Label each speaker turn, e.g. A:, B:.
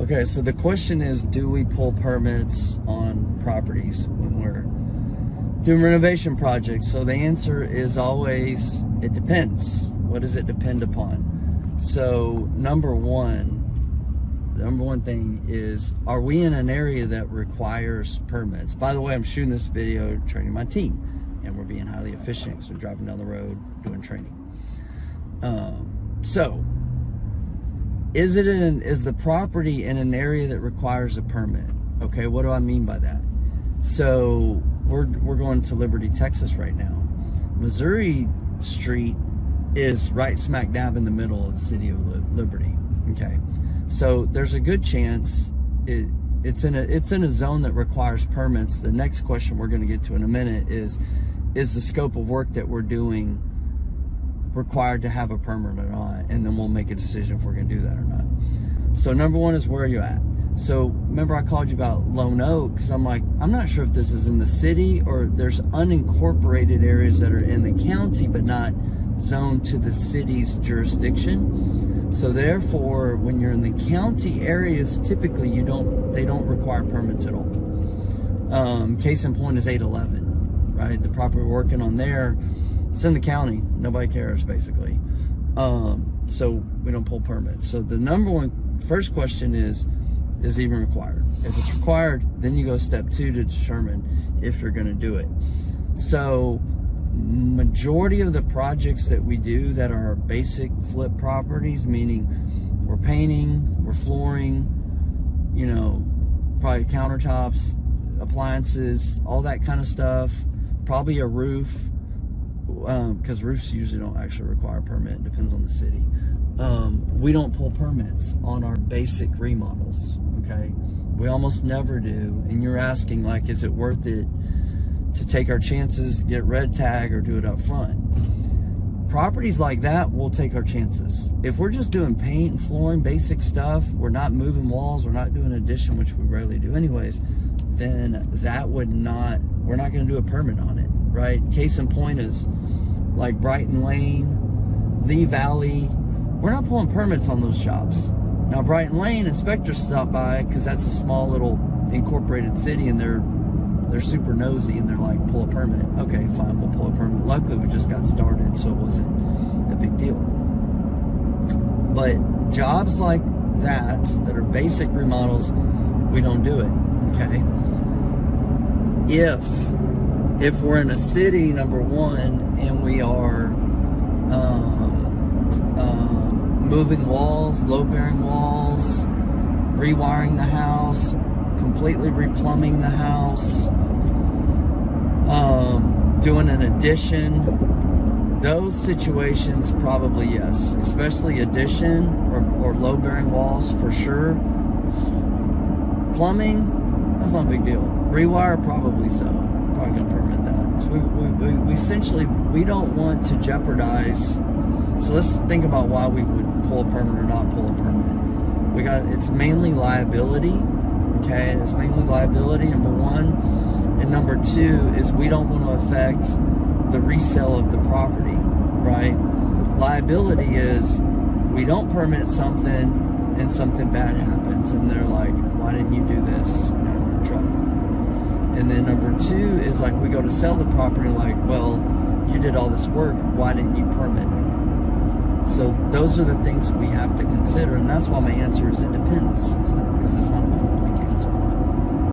A: Okay, so the question is, do we pull permits on properties when we're doing renovation projects? So the answer is always, it depends. What does it depend upon? So number one thing is, are we in an area that requires permits? By the way, I'm shooting this video training my team, and we're being highly efficient, so we're driving down the road doing training. So is the property in an area that requires a permit? Okay, what do I mean by that? So we're going to Liberty, Texas right now. Missouri Street is right smack dab in the middle of the city of Liberty. Okay, so there's a good chance it's in a zone that requires permits. The next question we're going to get to in a minute is the scope of work that we're doing required to have a permit or not, and then we'll make a decision if we're going to do that or not. So number one is, where are you at? So remember I called you about Lone Oak, because I'm like, I'm not sure if this is in the city or there's unincorporated areas that are in the county but not zoned to the city's jurisdiction. So therefore, when you're in the county areas, typically they don't require permits at all. Case in point is 811, right? The property we're working on there, it's in the county. Nobody cares, basically. So we don't pull permits. So the first question is it even required? If it's required, then you go step 2 to determine if you're going to do it. So majority of the projects that we do that are basic flip properties, meaning we're painting, we're flooring, you know, probably countertops, appliances, all that kind of stuff, probably a roof, because roofs usually don't actually require a permit. It depends on the city. We don't pull permits on our basic remodels, okay? We almost never do. And you're asking, like, is it worth it to take our chances, get red tag, or do it up front? Properties like that, we'll take our chances. If we're just doing paint and flooring, basic stuff, we're not moving walls, we're not doing addition, which we rarely do anyways, then we're not going to do a permit on it, right? Case in point is like Brighton Lane, Lee Valley. We're not pulling permits on those jobs. Now Brighton Lane, inspectors stop by because that's a small little incorporated city, and they're super nosy, and they're like, pull a permit. Okay, fine, we'll pull a permit. Luckily, we just got started, so it wasn't a big deal. But jobs like that are basic remodels, we don't do it, okay? If we're in a city, number one, and we are moving walls, load-bearing walls, rewiring the house, completely replumbing the house, doing an addition, those situations, probably yes. Especially addition or load-bearing walls, for sure. Plumbing, that's not a big deal. Rewire, probably so. Probably gonna permit that. So we essentially, we don't want to jeopardize. So let's think about why we would pull a permit or not pull a permit. It's mainly liability. Okay, it's mainly liability, number one. And number two is we don't want to affect the resale of the property, right? Liability is we don't permit something and something bad happens, and they're like, why didn't you do this? Now we're in trouble. And then number two is like, we go to sell the property, like, well, you did all this work, why didn't you permit it? So those are the things we have to consider, and that's why my answer is it depends.